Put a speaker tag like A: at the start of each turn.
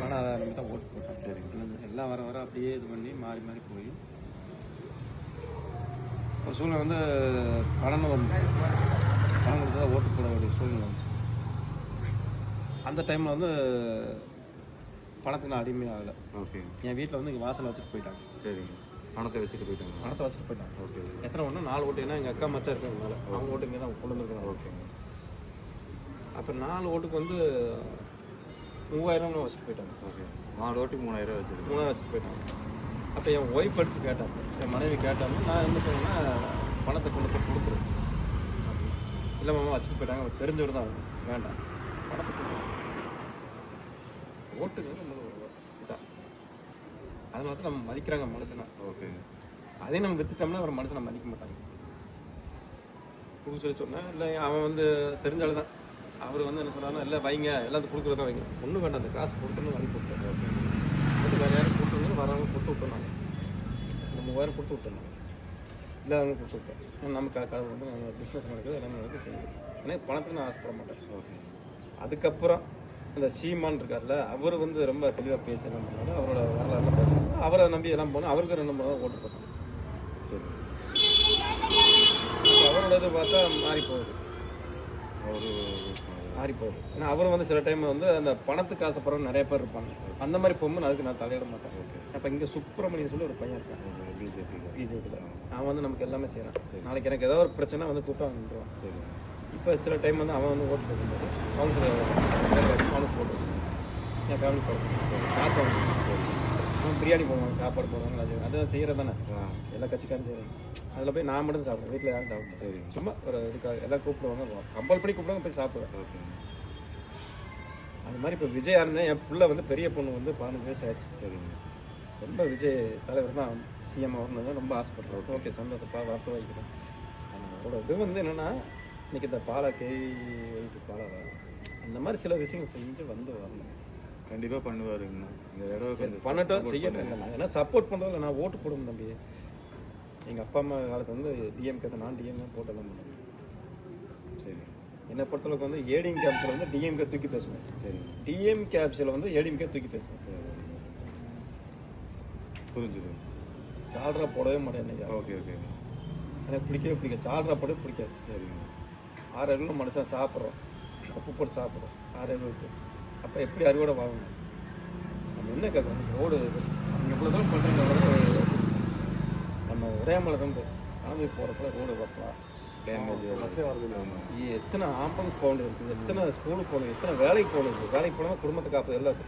A: ஆனால் அதை நம்பி தான் ஓட்டு போட்டாங்க. சரி, எல்லாம் வர வர அப்படியே இது பண்ணி மாறி மாறி போய் ஒரு சூழ்நிலை வந்து பணம் கொடுத்து தான் ஓட்டு போட வேண்டிய சூழ்நிலை வந்துச்சு. அந்த டைமில் வந்து பணத்துக்கு நான் அடிமையாகலை.
B: ஓகே.
A: என் வீட்டில் வந்து இங்கே வாசலை வச்சுட்டு போயிட்டாங்க.
B: சரி, பணத்தை வச்சுட்டு போயிட்டாங்க.
A: பணத்தை வச்சுட்டு போயிட்டாங்க.
B: ஓகே.
A: எத்தனை ஒன்று 4 ஓட்டு. ஏன்னா எங்கள் அக்கா மச்சா இருக்காங்க, அவங்க ஓட்டு இங்கே தான் கொண்டு வந்துருக்காங்க.
B: ஓகே.
A: அப்புறம் 4 ஓட்டுக்கு வந்து 3000 வச்சுட்டு போயிட்டாங்க.
B: ஓகே. 4 ஓட்டுக்கு 3000 வச்சுருக்கு.
A: 3000 வச்சுட்டு போயிட்டாங்க. அப்போ என் ஒய்ஃப் எடுத்து கேட்டாங்க, என் மனைவி கேட்டாங்க. நான் என்ன சொன்னேன்னா, பணத்தை கொண்டு போய் கொடுத்துரு. இல்லை மாமா வச்சுட்டு போயிட்டாங்க, அவர் தெரிஞ்சவர் தான் வேண்டாம் பணத்தை கொடுத்து ஓட்டுங்க இதான். அதனால தான் நம்ம மதிக்கிறாங்க மனுஷனா.
B: ஓகே.
A: அதே நம்ம வித்துட்டோம்னா ஒரு மனுஷனை மதிக்க மாட்டாங்க. கொடுக்க சொல்லி சொன்னேன். இல்லை அவன் வந்து தெரிஞ்சாலும் தான் அவர் வந்து என்ன சொன்னாலும் இல்லை வைங்க எல்லாத்துக்கும் கொடுக்குறதா வைங்க, ஒன்றும் வேண்டாம், அந்த காசு கொடுத்துன்னு வாங்கி கொடுத்தாங்க. ஓகே. வேறு யாரும் கொடுத்துருந்தாலும் வரவங்க கொடுத்து விட்டுருந்தாங்க. இந்த 3000 கொடுத்து விட்டுருந்தாங்க, இல்லை அவங்க கொடுத்து விட்டேன். நமக்கு வந்து பிஸ்னஸ் நடக்குது, எல்லாமே நடக்குது, செய்யுது. ஏன்னா பணத்துக்கு நான் ஆசைப்பட மாட்டேன்.
B: ஓகே.
A: அதுக்கப்புறம் இந்த சீமான் இருக்கார்ல, அவர் வந்து ரொம்ப தெளிவாக பேச என்ன பண்ணாரு, அவரோட வரலாறுலாம் பேசுகிறாங்க. அவரை நம்பி எல்லாம் போனால் அவருக்கு 2 முறை ஓட்டு போட்டாங்க.
B: சரி.
A: அவரோட இது பார்த்தா மாறி போகுது. மாறி போகுது. ஏன்னா அவர் வந்து சில டைம் வந்து அந்த பணத்துக்கு ஆசைப்படுறவங்க நிறைய பேர் இருப்பாங்க. அந்த மாதிரி பொம்மை அதுக்கு நான் தலையிட மாட்டேன்.
B: ஓகே.
A: அப்போ இங்கே சுப்பிரமணியன் சொல்லி ஒரு பையன் இருக்கான், பிஜேபியில். அவன் வந்து நமக்கு எல்லாமே செய்கிறான். நாளைக்கு எனக்கு ஏதாவது ஒரு பிரச்சனை வந்து கூட்டம் வந்துடுவான்.
B: சரி.
A: இப்போ சில டைம் வந்து அவன் வந்து ஓட்டு போடும்போது அவங்க அவனுக்கு போடுவான். என் ஃபேமிலி போடுவான், காசு அவன் பிரியாணி போடுவாங்க, சாப்பாடு போடுவாங்க. அது செய்கிறது தானே எல்லா கட்சிக்காரும் செய்கிறாங்க. அதில் போய் நான் மட்டும் சாப்பிடுவேன், வீட்டில் யாரும் சாப்பிடுவேன். சரி. சும்மா ஒரு இதுக்காக எல்லாம் கூப்பிடுவாங்க, கம்பல் பண்ணி கூப்பிடுவாங்க, போய் சாப்பிடுவேன்.
B: ஓகே.
A: அது மாதிரி இப்போ விஜய் யாருன்னா என் பிள்ளை வந்து பெரிய பொண்ணு வந்து 15 வயசு ஆயிடுச்சு.
B: சரிங்க.
A: ரொம்ப விஜய் தலைவர் தான் சிஎம் வரணுன்னு ரொம்ப ஆசைப்படுறேன். ஓகே, சந்தோஷப்பா வரட்டு வைக்கிறேன். அவரோட இது வந்து என்னென்னா, இன்னைக்கு இந்த பாலை அந்த மாதிரி சில விஷயங்கள் செஞ்சு வந்து வரணும்.
B: கண்டிப்பாக பண்ணுவாருங்கண்ணா. இந்த தடவை
A: பண்ணட்டும், செய்யணும். ஏன்னா சப்போர்ட் பண்ணுறதில்ல, நான் ஓட்டு போடணும் தம்பி. எங்கள் அப்பா அம்மா காலத்து வந்து டிஎம்கே தான், நான் டிஎம்கே போட்டெல்லாம் பண்ணேன். சரி. என்னை பொறுத்தளவுக்கு வந்து ஏடிஎம் கேப்ஸில் வந்து டிஎம்கே தூக்கி பேசுவேன். சரி. டிஎம் கேப்ஸில் வந்து ஏடிஎம்கே தூக்கி பேசுவேன்.
B: புரிஞ்சுது.
A: சால்ரா போடவே மாட்டேன் இன்னைக்கு.
B: ஓகே. ஓகே.
A: எனக்கு பிடிக்கவே பிடிக்காது, சால்ரா போடவே பிடிக்காது.
B: சரிங்க.
A: 6 மனுஷன் சாப்பிட்றோம், உப்பு போட்டு சாப்பிட்றோம் 6 அப்போ எப்படி அறுவடை வாங்கணும்? நம்ம என்ன கேட்குறோம்? ரோடு நீங்கள் இவ்வளோ தூரம் பண்ணுறீங்க, நம்ம உதயமலை வந்து கிளம்பி போகிறப்ப ரோடு வைக்கலாம், டேமேஜ் எத்தனை ஆம்புலன்ஸ் போக வேண்டியது இருக்குது, எத்தனை ஸ்கூலுக்கு போகணும், எத்தனை வேலைக்கு போகணும். வேலைக்கு போனால் குடும்பத்தை காப்பது எல்லாம்